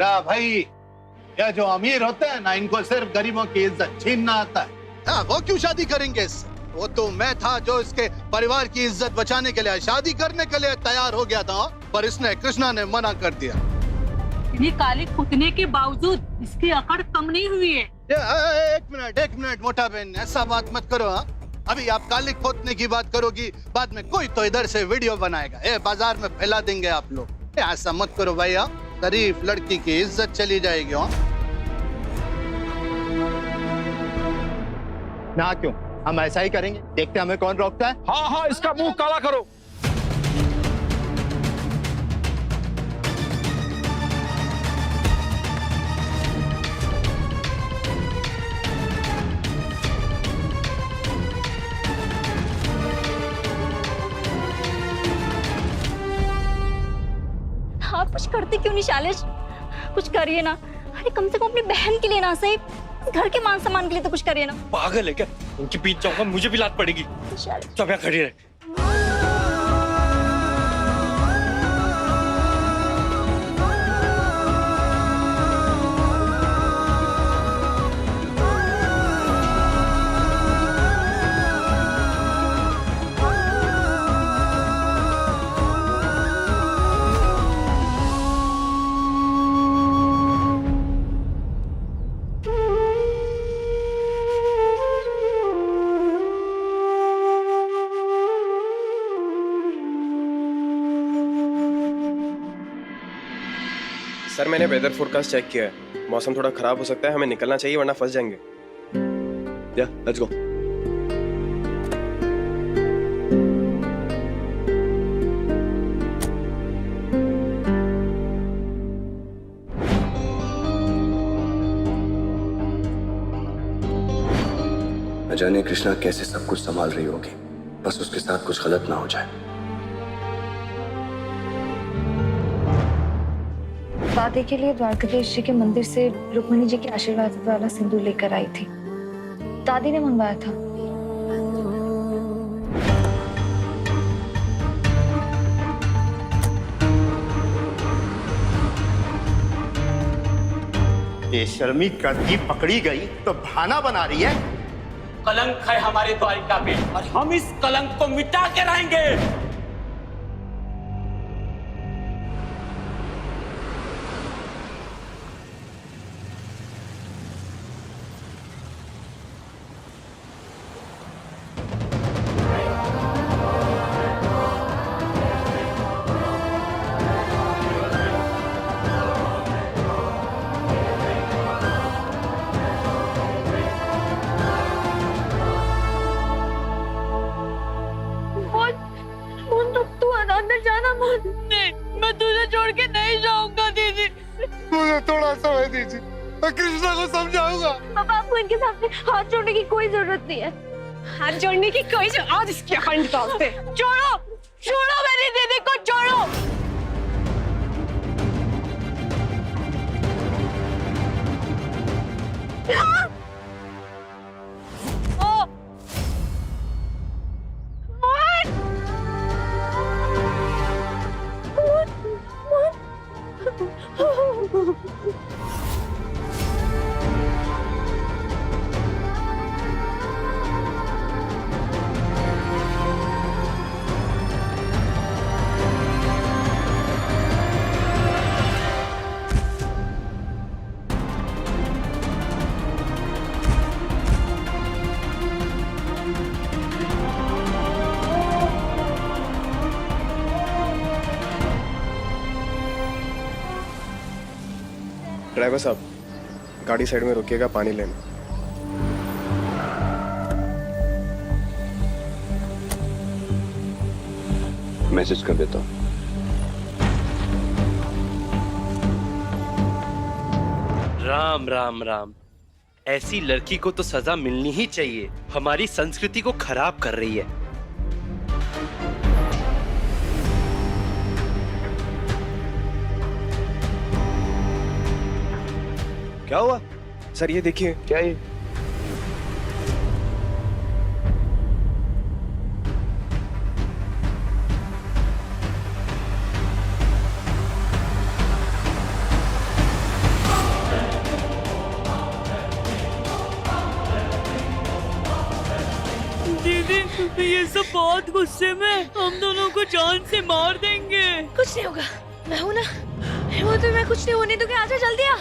भाई, ये जो अमीर होते हैं ना, इनको सिर्फ गरीबों की इज्जत छीनना आता है। वो क्यों शादी करेंगे इससे? वो तो मैं था जो इसके परिवार की इज्जत बचाने के लिए शादी करने के लिए तैयार हो गया था, पर इसने कृष्णा ने मना कर दिया। ये काली पुतने के बावजूद इसकी अकड़ कम नहीं हुई है। एक मिनट मोटा बहन, ऐसा बात मत करो। हाँ, अभी आप काली पोतने की बात करोगी, बाद में कोई तो इधर से वीडियो बनाएगा, बाजार में फैला देंगे आप लोग। ऐसा मत करो भाई, शरीफ लड़की की इज्जत चली जाएगी। ना क्यों, हम ऐसा ही करेंगे, देखते हमें कौन रोकता है। हाँ हाँ, इसका मुंह काला करो। आप कुछ करते क्यों नहीं शैलेश? कुछ करिए ना। अरे कम से कम अपनी बहन के लिए ना सही, घर के मान सम्मान के लिए तो कुछ करिए ना। पागल है क्या? उनके पीछे जाऊंगा, मुझे भी लात पड़ेगी। चुप यहाँ खड़ी रहे। सर, मैंने वेदर फोरकास्ट चेक किया है, मौसम थोड़ा खराब हो सकता है, हमें निकलना चाहिए वरना फंस जाएंगे। या, लेट्स गो। न जाने कृष्णा कैसे सब कुछ संभाल रही होगी, बस उसके साथ कुछ गलत ना हो जाए। दादी के लिए द्वारकाधीश जी के मंदिर से रुक्मिणी जी के आशीर्वाद वाला सिंदूर लेकर आई थी। दादी ने मंगवाया था। बेशर्मी करती पकड़ी गई तो बहाना बना रही है। कलंक है हमारे द्वारिका पे और हम इस कलंक को मिटा के रहेंगे। नहीं, मैं तुझे छोड़ के नहीं जाऊंगा दीदी। मुझे थोड़ा समय दीजिए, मैं कृष्णा को समझाऊंगा। पापा, आपको इनके सामने हाथ जोड़ने की कोई जरूरत नहीं है। हाथ जोड़ने की कोई आज इसके हंड डालते। छोड़ो, छोड़ो मेरी दीदी को, छोड़ो। ड्राइवर साहब, गाड़ी साइड में रोकिएगा, पानी लेना। मैसेज कर देता हूँ। राम राम राम, ऐसी लड़की को तो सजा मिलनी ही चाहिए, हमारी संस्कृति को खराब कर रही है। क्या हुआ सर? ये देखिए। क्या ये? ये सब बहुत गुस्से में हम दोनों को जान से मार देंगे। कुछ नहीं होगा, मैं हूं ना। वो तो मैं कुछ नहीं होने दूंगी। आजा जल्दी आ।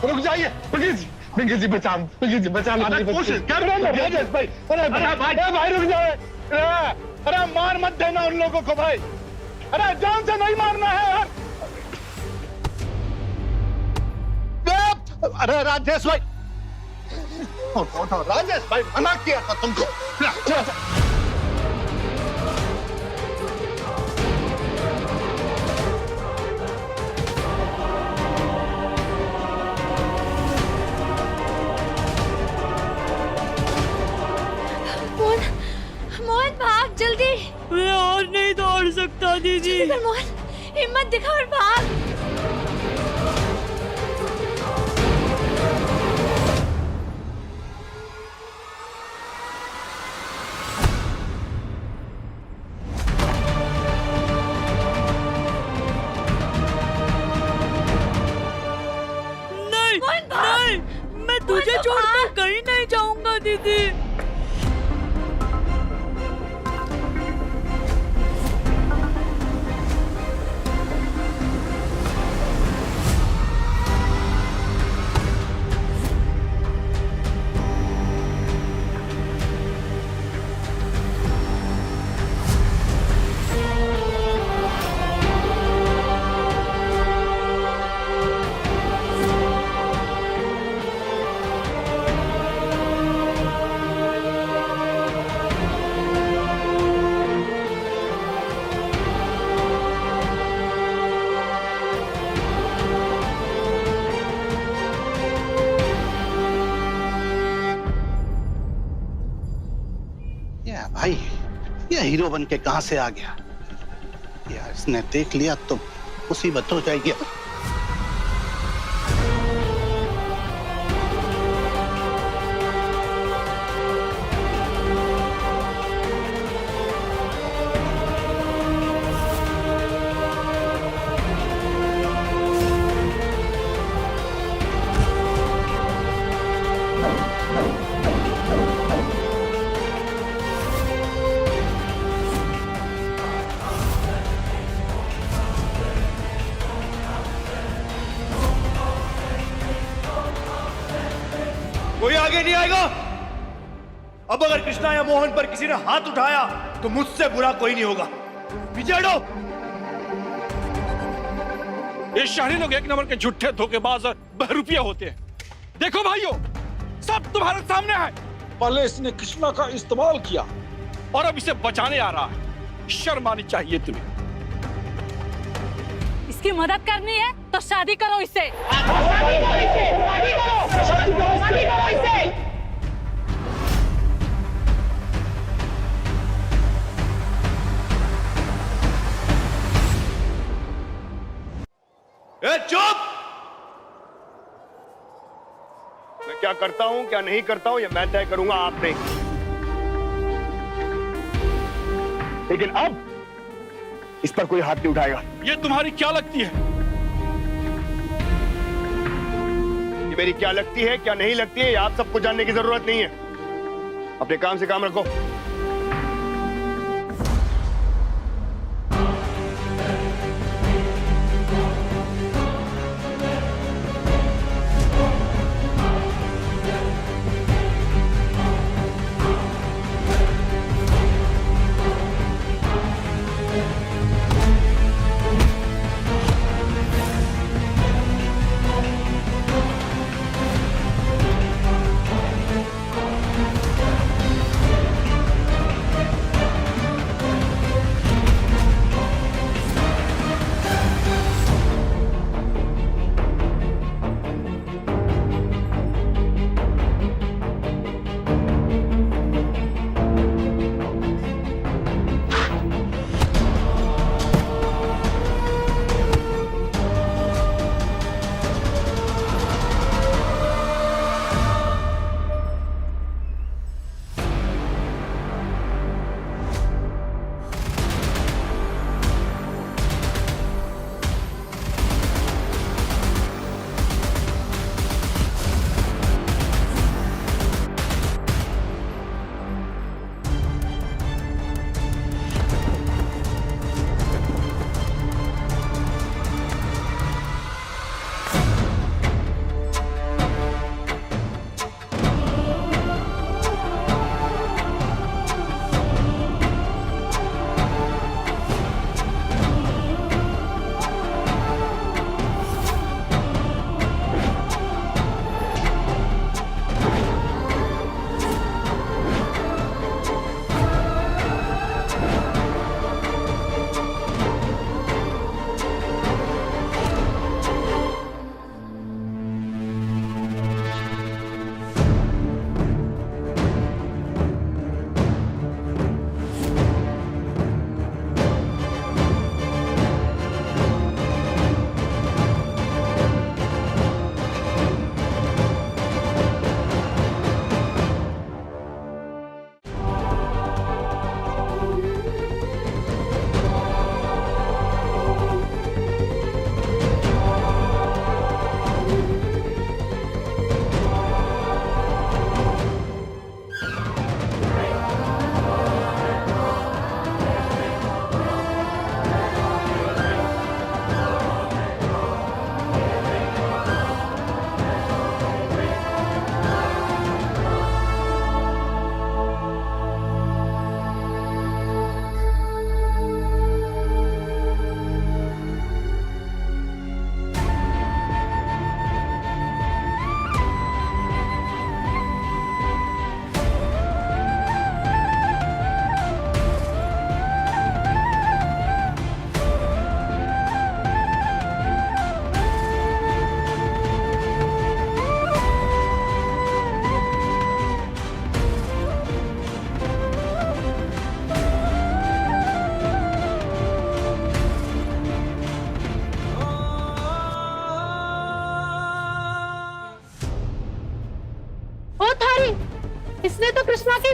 रुक जाइए, पिंकी जी बचा कोशिश कर राजेश भाई। अरे भाई रुक जाए। अरे मार मत देना उन लोगों को भाई। अरे जान से नहीं मारना है यार। अरे राजेश भाई, राजेश भाई मना किया था तुमको। मोहन भाग जल्दी। मैं और नहीं दौड़ सकता दीदी। मोहन हिम्मत दिखा और भाग। नहीं नहीं, मैं तुझे छोड़कर कहीं नहीं जाऊंगा दीदी। भाई ये हीरो बन के कहां से आ गया यार? इसने देख लिया तो मुसीबत हो जाएगी। कोई आगे नहीं आएगा। अब अगर कृष्णा या मोहन पर किसी ने हाथ उठाया तो मुझसे बुरा कोई नहीं होगा। पीछे हटो। ये शहरी लोग एक नंबर के झूठे धोखेबाज और बहरूपिया होते हैं। देखो भाइयों, सब तुम्हारे सामने है। पहले इसने कृष्णा का इस्तेमाल किया और अब इसे बचाने आ रहा है। शर्म आनी चाहिए तुम्हें। इसकी मदद करनी है तो शादी करो इससे। चुप। मैं क्या करता हूं क्या नहीं करता हूं ये मैं तय करूंगा, आप नहीं। लेकिन अब इस पर कोई हाथ नहीं उठाएगा। ये तुम्हारी क्या लगती है? ये मेरी क्या लगती है क्या नहीं लगती है, आप सबको जानने की जरूरत नहीं है। अपने काम से काम रखो।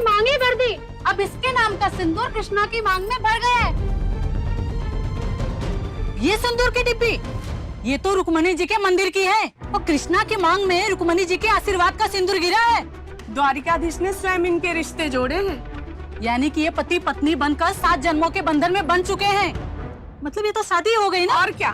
की मांग ही भर दी। अब इसके नाम का सिंदूर कृष्णा की मांग में भर गया है। ये सिंदूर की डिब्बी, ये तो रुक्मणी जी के मंदिर की है और कृष्णा की मांग में रुक्मणी जी के आशीर्वाद का सिंदूर गिरा है। द्वारिकाधीश ने स्वयं इनके रिश्ते जोड़े हैं। यानी कि ये पति पत्नी बनकर 7 जन्मों के बंधन में बंध चुके हैं। मतलब ये तो शादी हो गई ना। और क्या,